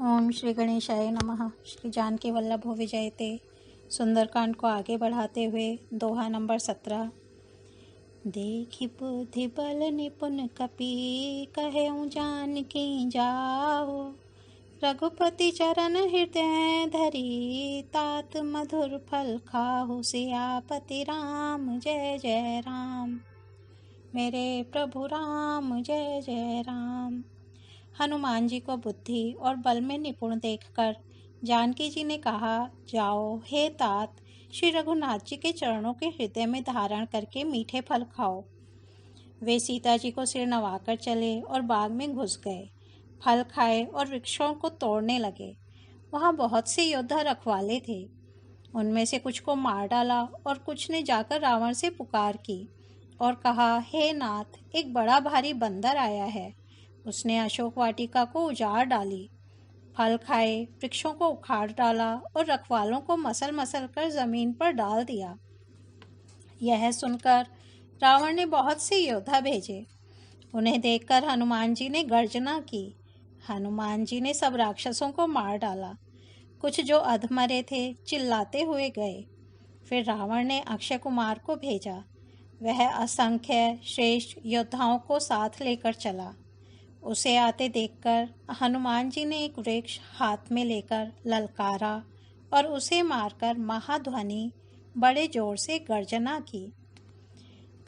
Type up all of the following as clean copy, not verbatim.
ओम श्री गणेशाय नमः। श्री जानकी वल्लभ विजयते। सुंदरकांड को आगे बढ़ाते हुए दोहा नंबर 17। देखि बुद्धि बल निपुण कपि कहऊँ जानकी जाओ। रघुपति चरण हृदय धरी तात मधुर फल खाहु। सियापति राम जय जय राम। मेरे प्रभु राम जय जय राम। हनुमान जी को बुद्धि और बल में निपुण देखकर जानकी जी ने कहा, जाओ हे तात, श्री रघुनाथ जी के चरणों के हृदय में धारण करके मीठे फल खाओ। वे सीता जी को सिर नवाकर चले और बाग में घुस गए। फल खाए और वृक्षों को तोड़ने लगे। वहाँ बहुत से योद्धा रखवाले थे। उनमें से कुछ को मार डाला और कुछ ने जाकर रावण से पुकार की और कहा, हे नाथ, एक बड़ा भारी बंदर आया है। उसने अशोक वाटिका को उजाड़ डाली, फल खाए, वृक्षों को उखाड़ डाला और रखवालों को मसल मसल कर जमीन पर डाल दिया। यह सुनकर रावण ने बहुत से योद्धा भेजे। उन्हें देखकर हनुमान जी ने गर्जना की। हनुमान जी ने सब राक्षसों को मार डाला। कुछ जो अधमरे थे चिल्लाते हुए गए। फिर रावण ने अक्षय कुमार को भेजा। वह असंख्य श्रेष्ठ योद्धाओं को साथ लेकर चला। उसे आते देखकर हनुमान जी ने एक वृक्ष हाथ में लेकर ललकारा और उसे मारकर महाध्वनि बड़े जोर से गर्जना की।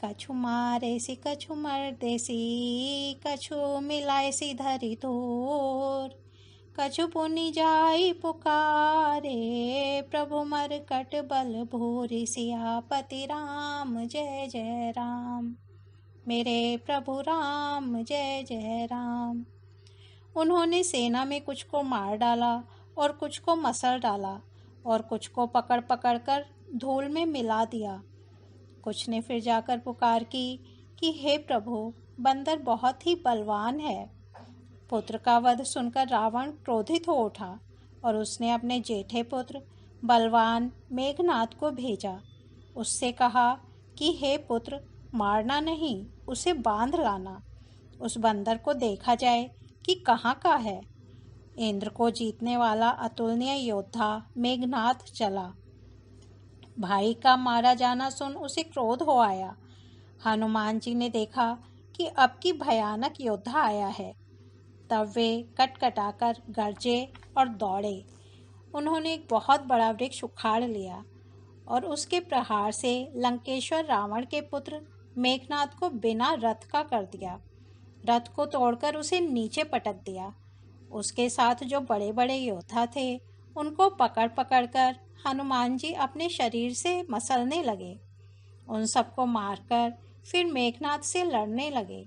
कछु मारे सी कछु मर्दे सी, कछु मिलाए सी धरी तोर। कछु पुनि जाई पुकारे, प्रभु मरकट बल भूरि। सियापति राम जय जय राम। मेरे प्रभु राम जय जय राम। उन्होंने सेना में कुछ को मार डाला और कुछ को मसल डाला और कुछ को पकड़ पकड़ कर धूल में मिला दिया। कुछ ने फिर जाकर पुकार की कि हे प्रभु, बंदर बहुत ही बलवान है। पुत्र का वध सुनकर रावण क्रोधित हो उठा और उसने अपने जेठे पुत्र बलवान मेघनाद को भेजा। उससे कहा कि हे पुत्र, मारना नहीं, उसे बांध लाना। उस बंदर को देखा जाए कि कहाँ का है। इंद्र को जीतने वाला अतुलनीय योद्धा मेघनाद चला। भाई का मारा जाना सुन उसे क्रोध हो आया। हनुमान जी ने देखा कि अब की भयानक योद्धा आया है। तब वे कटकटाकर गरजे और दौड़े। उन्होंने एक बहुत बड़ा वृक्ष उखाड़ लिया और उसके प्रहार से लंकेश्वर रावण के पुत्र मेघनाद को बिना रथ का कर दिया। रथ को तोड़कर उसे नीचे पटक दिया। उसके साथ जो बड़े बड़े योद्धा थे उनको पकड़ पकड़ कर हनुमान जी अपने शरीर से मसलने लगे। उन सबको मारकर फिर मेघनाद से लड़ने लगे।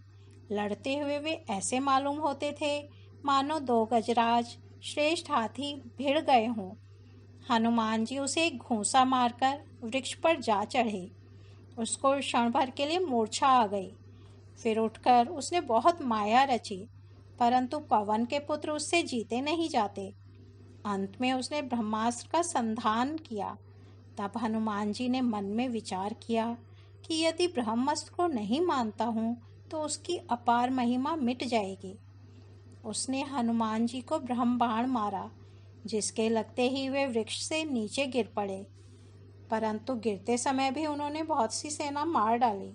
लड़ते हुए वे ऐसे मालूम होते थे मानो दो गजराज श्रेष्ठ हाथी भिड़ गए हों। हनुमान जी उसे एक घूंसा मारकर वृक्ष पर जा चढ़े। उसको क्षण भर के लिए मूर्छा आ गई। फिर उठकर उसने बहुत माया रची, परंतु पवन के पुत्र उससे जीते नहीं जाते। अंत में उसने ब्रह्मास्त्र का संधान किया। तब हनुमान जी ने मन में विचार किया कि यदि ब्रह्मास्त्र को नहीं मानता हूँ तो उसकी अपार महिमा मिट जाएगी। उसने हनुमान जी को ब्रह्म बाण मारा, जिसके लगते ही वे वृक्ष से नीचे गिर पड़े। परंतु गिरते समय भी उन्होंने बहुत सी सेना मार डाली।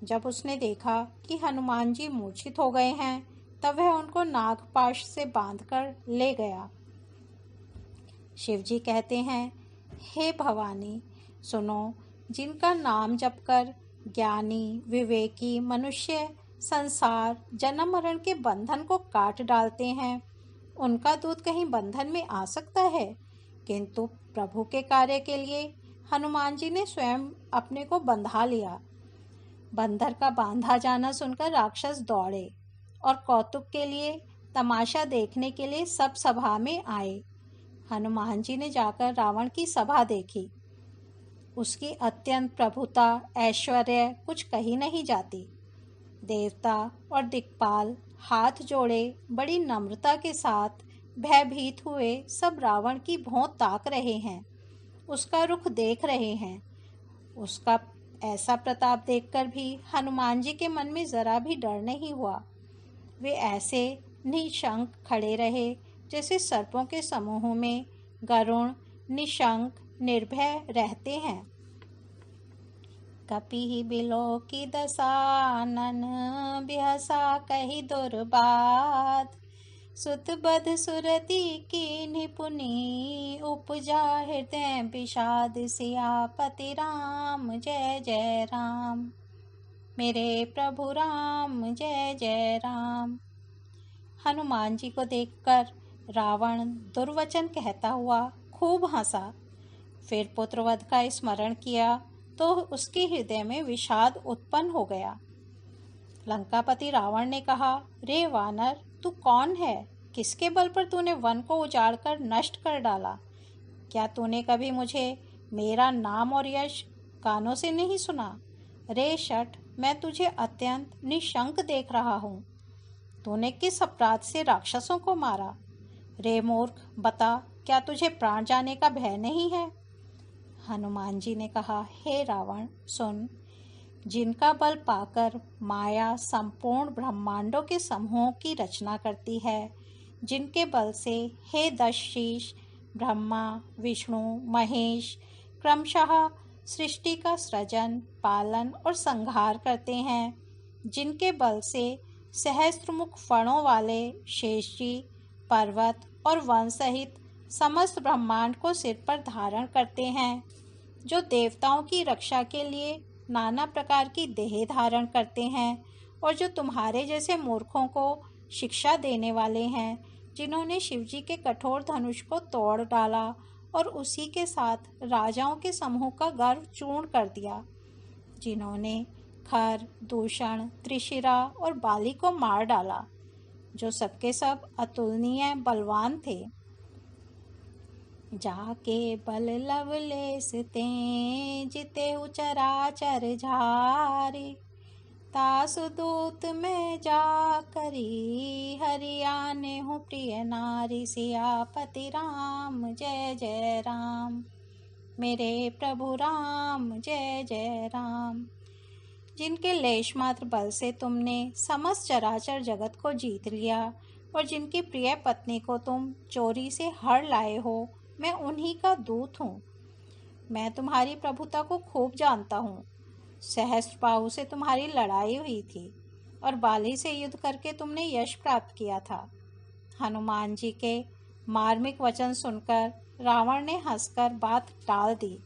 जब उसने देखा कि हनुमान जी मूर्छित हो गए हैं, तब वह उनको नागपाश से बांधकर ले गया। शिव जी कहते हैं, हे भवानी, सुनो, जिनका नाम जपकर ज्ञानी विवेकी मनुष्य संसार जन्म मरण के बंधन को काट डालते हैं, उनका दूत कहीं बंधन में आ सकता है। किंतु प्रभु के कार्य के लिए हनुमान जी ने स्वयं अपने को बंधा लिया। बंदर का बांधा जाना सुनकर राक्षस दौड़े और कौतुक के लिए, तमाशा देखने के लिए सब सभा में आए। हनुमान जी ने जाकर रावण की सभा देखी। उसकी अत्यंत प्रभुता ऐश्वर्य कुछ कही नहीं जाती। देवता और दिक्पाल हाथ जोड़े बड़ी नम्रता के साथ भयभीत हुए सब रावण की भौं ताक रहे हैं, उसका रुख देख रहे हैं। उसका ऐसा प्रताप देखकर भी हनुमान जी के मन में जरा भी डर नहीं हुआ। वे ऐसे निशंक खड़े रहे जैसे सर्पों के समूह में गरुण निशंक निर्भय रहते हैं। कपि बिलो की दसानन बिहसा कही दुर्बात, सुत बध सुरति की निपुनी उपजा हृदय विषाद, सियापति राम जय जय राम। मेरे प्रभु राम जय जय राम। हनुमान जी को देखकर रावण दुर्वचन कहता हुआ खूब हंसा। फिर पुत्रवध का स्मरण किया तो उसके हृदय में विषाद उत्पन्न हो गया। लंकापति रावण ने कहा, रे वानर, तू कौन है? किसके बल पर तूने वन को उजाड़कर नष्ट कर डाला? क्या तूने कभी मुझे मेरा नाम और यश कानों से नहीं सुना? रे शठ, मैं तुझे अत्यंत निशंक देख रहा हूँ। तूने किस अपराध से राक्षसों को मारा? रे मूर्ख, बता, क्या तुझे प्राण जाने का भय नहीं है? हनुमान जी ने कहा, हे रावण, सुन, जिनका बल पाकर माया संपूर्ण ब्रह्मांडों के समूहों की रचना करती है, जिनके बल से हे दशशीष ब्रह्मा विष्णु महेश क्रमशः सृष्टि का सृजन पालन और संहार करते हैं, जिनके बल से सहस्त्रमुख फणों वाले शेष जी पर्वत और वन सहित समस्त ब्रह्मांड को सिर पर धारण करते हैं, जो देवताओं की रक्षा के लिए नाना प्रकार की देह धारण करते हैं, और जो तुम्हारे जैसे मूर्खों को शिक्षा देने वाले हैं, जिन्होंने शिवजी के कठोर धनुष को तोड़ डाला और उसी के साथ राजाओं के समूह का गर्व चूर्ण कर दिया, जिन्होंने खर दूषण त्रिशिरा और बाली को मार डाला, जो सबके सब अतुलनीय बलवान थे। जाके बल लवलेस ते जिते चराचर झारी, तासु दूत में जा करी हरियाने हूँ प्रिय नारी, सियापति राम जय जय राम। मेरे प्रभु राम जय जय राम। जिनके लेश मात्र बल से तुमने समस्त चराचर जगत को जीत लिया और जिनकी प्रिय पत्नी को तुम चोरी से हर लाए हो, मैं उन्हीं का दूत हूँ। मैं तुम्हारी प्रभुता को खूब जानता हूँ। सहस्त्रबाहु से तुम्हारी लड़ाई हुई थी और बाली से युद्ध करके तुमने यश प्राप्त किया था। हनुमान जी के मार्मिक वचन सुनकर रावण ने हंसकर बात टाल दी।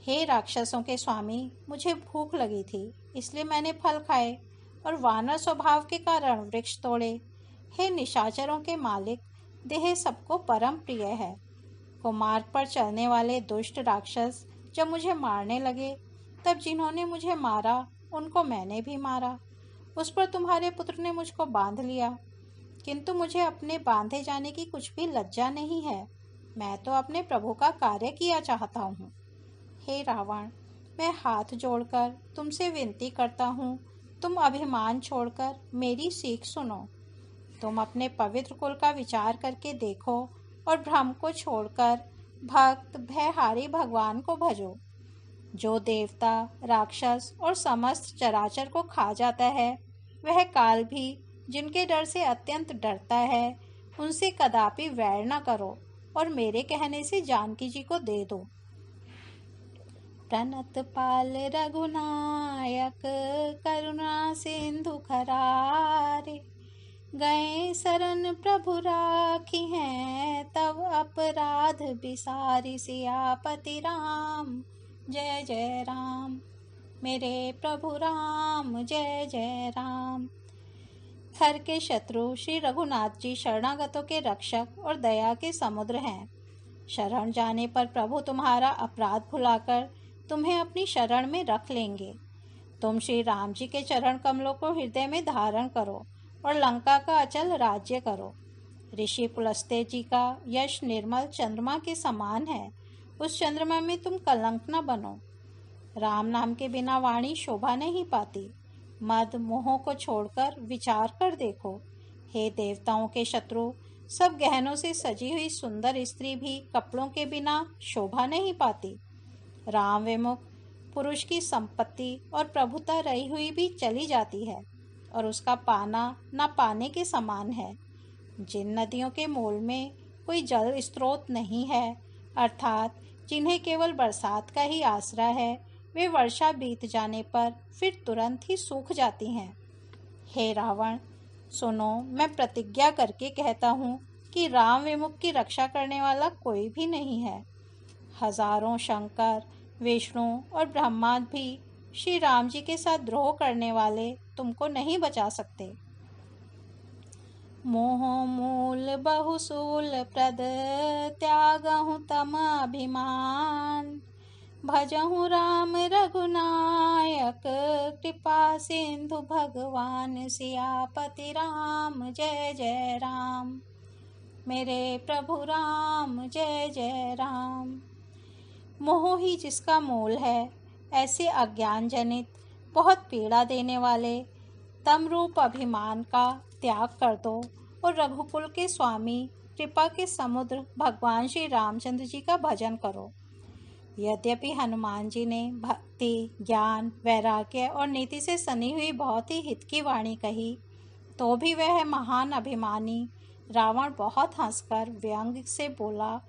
हे राक्षसों के स्वामी, मुझे भूख लगी थी, इसलिए मैंने फल खाए और वानर स्वभाव के कारण वृक्ष तोड़े। हे निशाचरों के मालिक, देह सबको परम प्रिय है। कुमार्ग पर चलने वाले दुष्ट राक्षस जब मुझे मारने लगे, तब जिन्होंने मुझे मारा उनको मैंने भी मारा। उस पर तुम्हारे पुत्र ने मुझको बांध लिया, किंतु मुझे अपने बांधे जाने की कुछ भी लज्जा नहीं है। मैं तो अपने प्रभु का कार्य किया चाहता हूँ। हे रावण, मैं हाथ जोड़कर तुमसे विनती करता हूँ, तुम अभिमान छोड़कर मेरी सीख सुनो। तुम अपने पवित्र कुल का विचार करके देखो और भ्रम को छोड़कर भक्त भयहारी भगवान को भजो। जो देवता राक्षस और समस्त चराचर को खा जाता है, वह काल भी जिनके डर से अत्यंत डरता है, उनसे कदापि वैर न करो और मेरे कहने से जानकी जी को दे दो। प्रणत पाल रघुनायक करुणा सिंधु खरारे, गए शरण प्रभु राखी हैं, तब अपराध बिसारी, सियापति राम जय जय राम। मेरे प्रभु राम जय जय राम। खर के शत्रु श्री रघुनाथ जी शरणागतों के रक्षक और दया के समुद्र हैं। शरण जाने पर प्रभु तुम्हारा अपराध भुलाकर तुम्हें अपनी शरण में रख लेंगे। तुम श्री राम जी के चरण कमलों को हृदय में धारण करो और लंका का अचल राज्य करो। ऋषि पुलस्त्य जी का यश निर्मल चंद्रमा के समान है, उस चंद्रमा में तुम कलंक न बनो। राम नाम के बिना वाणी शोभा नहीं पाती। मद मोह को छोड़कर विचार कर देखो। हे देवताओं के शत्रु, सब गहनों से सजी हुई सुंदर स्त्री भी कपड़ों के बिना शोभा नहीं पाती। राम विमुख पुरुष की संपत्ति और प्रभुता रही हुई भी चली जाती है और उसका पाना न पाने के समान है। जिन नदियों के मूल में कोई जल स्रोत नहीं है, अर्थात जिन्हें केवल बरसात का ही आसरा है, वे वर्षा बीत जाने पर फिर तुरंत ही सूख जाती हैं। हे रावण, सुनो, मैं प्रतिज्ञा करके कहता हूँ कि राम विमुख की रक्षा करने वाला कोई भी नहीं है। हजारों शंकर, विष्णु और ब्रह्मा भी श्री राम जी के साथ द्रोह करने वाले तुमको नहीं बचा सकते। मोह मूल बहुसूल प्रद त्यागहु तम अभिमान, भजहु राम रघुनायक कृपा सिंधु भगवान सियापति राम जय जय राम। मेरे प्रभु राम जय जय राम। मोह ही जिसका मूल है, ऐसे अज्ञान जनित बहुत पीड़ा देने वाले तम रूप अभिमान का त्याग कर दो और रघुकुल के स्वामी कृपा के समुद्र भगवान श्री रामचंद्र जी का भजन करो। यद्यपि हनुमान जी ने भक्ति, ज्ञान, वैराग्य और नीति से सनी हुई बहुत ही हित की वाणी कही, तो भी वह महान अभिमानी रावण बहुत हंसकर व्यंग से बोला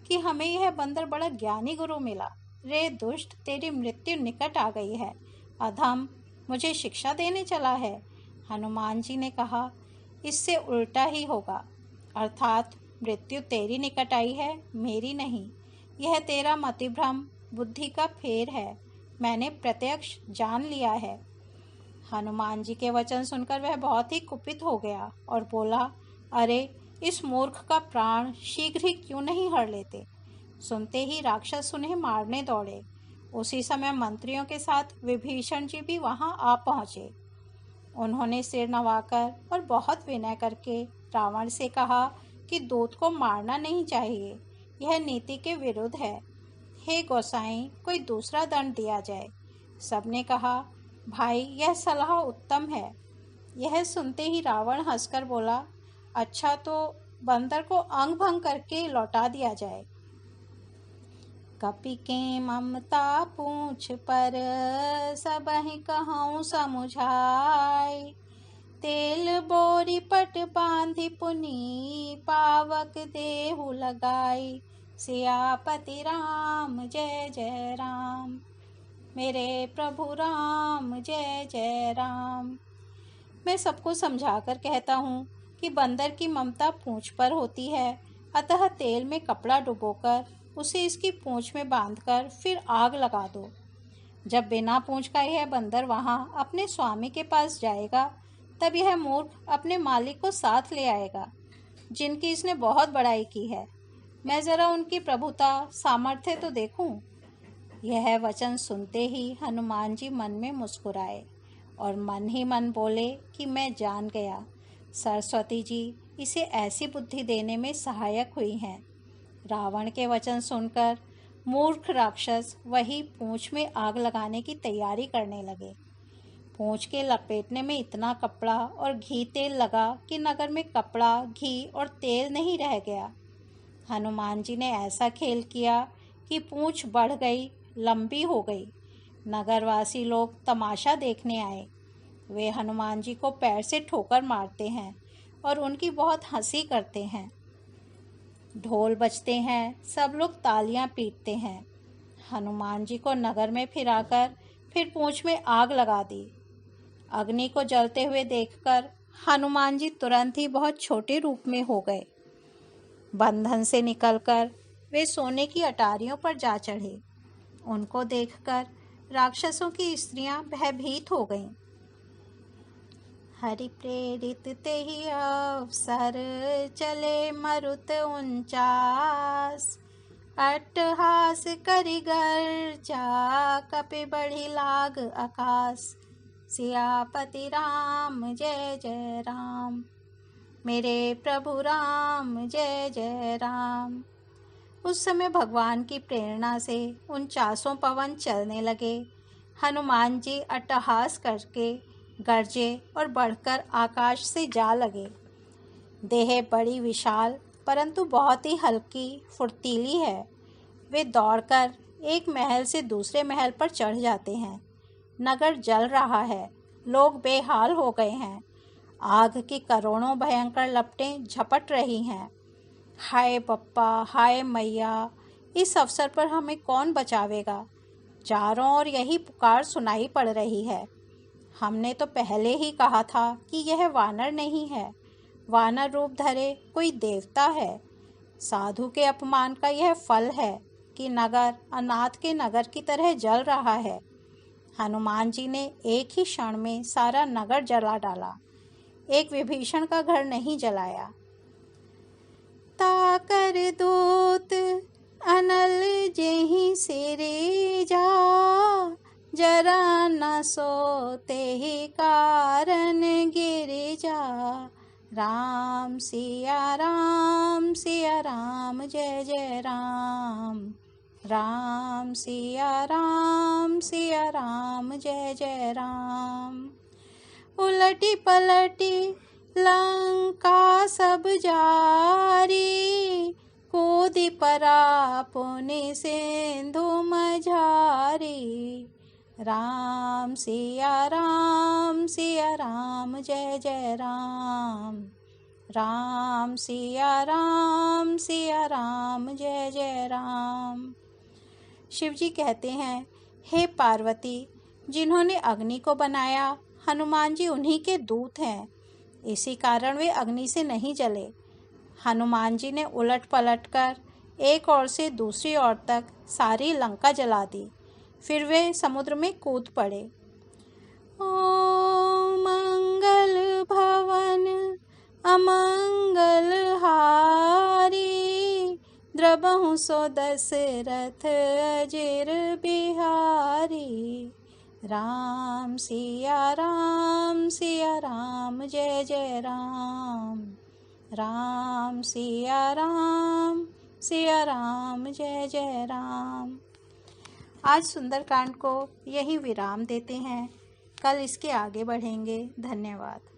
कि हमें यह बंदर बड़ा ज्ञानी गुरु मिला। रे दुष्ट, तेरी मृत्यु निकट आ गई है। अधम, मुझे शिक्षा देने चला है। हनुमान जी ने कहा, इससे उल्टा ही होगा, अर्थात मृत्यु तेरी निकट आई है, मेरी नहीं। यह तेरा मतिभ्रम, बुद्धि का फेर है। मैंने प्रत्यक्ष जान लिया है। हनुमान जी के वचन सुनकर वह बहुत ही कुपित हो गया और बोला, अरे, इस मूर्ख का प्राण शीघ्र ही क्यों नहीं हर लेते। सुनते ही राक्षस उन्हें मारने दौड़े। उसी समय मंत्रियों के साथ विभीषण जी भी वहां आ पहुंचे। उन्होंने सिर नवाकर और बहुत विनय करके रावण से कहा कि दूत को मारना नहीं चाहिए, यह नीति के विरुद्ध है। हे गोसाई, कोई दूसरा दंड दिया जाए। सबने कहा, भाई, यह सलाह उत्तम है। यह सुनते ही रावण हंसकर बोला, अच्छा, तो बंदर को अंग भंग करके लौटा दिया जाए। कपि के ममता पूछ पर सबहि कहूँ समुझाय, तेल बोरी पट बांधि पुनि पावक देहु लगाई। सियापति राम जय जय राम। मेरे प्रभु राम जय जय राम। मैं सबको समझाकर कहता हूँ कि बंदर की ममता पूंछ पर होती है, अतः तेल में कपड़ा डुबोकर उसे इसकी पूंछ में बांधकर फिर आग लगा दो। जब बिना पूंछ का यह बंदर वहां अपने स्वामी के पास जाएगा, तब यह मूर्ख अपने मालिक को साथ ले आएगा, जिनकी इसने बहुत बड़ाई की है। मैं जरा उनकी प्रभुता, सामर्थ्य तो देखूं। यह वचन सुनते ही हनुमान जी मन में मुस्कुराए और मन ही मन बोले कि मैं जान गया, सरस्वती जी इसे ऐसी बुद्धि देने में सहायक हुई हैं। रावण के वचन सुनकर मूर्ख राक्षस वही पूंछ में आग लगाने की तैयारी करने लगे। पूंछ के लपेटने में इतना कपड़ा और घी तेल लगा कि नगर में कपड़ा, घी और तेल नहीं रह गया। हनुमान जी ने ऐसा खेल किया कि पूंछ बढ़ गई, लंबी हो गई। नगरवासी लोग तमाशा देखने आए। वे हनुमान जी को पैर से ठोकर मारते हैं और उनकी बहुत हंसी करते हैं। ढोल बजते हैं, सब लोग तालियां पीटते हैं। हनुमान जी को नगर में फिराकर फिर पूंछ में आग लगा दी। अग्नि को जलते हुए देखकर हनुमान जी तुरंत ही बहुत छोटे रूप में हो गए। बंधन से निकलकर वे सोने की अटारियों पर जा चढ़े। उनको देखकर राक्षसों की स्त्रियां भयभीत हो गईं। हरि प्रेरित तेहि अवसर चले मरुत उनचास, अट्टहास करि गर्जा कपि बढ़ि लाग आकाश। सियापति राम जय जय राम। मेरे प्रभु राम जय जय राम। उस समय भगवान की प्रेरणा से 49 पवन चलने लगे। हनुमान जी अट्टहास करके गरजे और बढ़कर आकाश से जा लगे। देह बड़ी विशाल परंतु बहुत ही हल्की फुर्तीली है। वे दौड़कर एक महल से दूसरे महल पर चढ़ जाते हैं। नगर जल रहा है, लोग बेहाल हो गए हैं। आग की करोड़ों भयंकर लपटें झपट रही हैं। हाय बप्पा, हाय मैया, इस अवसर पर हमें कौन बचावेगा? चारों ओर यही पुकार सुनाई पड़ रही है। हमने तो पहले ही कहा था कि यह वानर नहीं है, वानर रूप धरे कोई देवता है। साधु के अपमान का यह फल है कि नगर अनाथ के नगर की तरह जल रहा है। हनुमान जी ने एक ही क्षण में सारा नगर जला डाला, एक विभीषण का घर नहीं जलाया। ताकर दूत अनल जेहि सिरे जा, जरा न सोते ही कारण गिर जा। राम सिया राम जय जय राम। राम सिया राम जय जय राम। उलटी पलटी लंका सब जारी, कूदी परा पुनि सिंधु मझारी। राम सिया राम जय जय राम। राम सिया राम जय जय राम। शिवजी कहते हैं, हे पार्वती, जिन्होंने अग्नि को बनाया हनुमान जी उन्हीं के दूत हैं, इसी कारण वे अग्नि से नहीं जले। हनुमान जी ने उलट पलट कर एक ओर से दूसरी ओर तक सारी लंका जला दी, फिर वे समुद्र में कूद पड़े। ओ मंगल भवन अमंगल हारी, द्रबहु सो दशरथ अजिर बिहारी। राम सिया राम जय जय राम। राम सिया राम जय जय राम। आज सुंदरकांड को यही विराम देते हैं, कल इसके आगे बढ़ेंगे। धन्यवाद।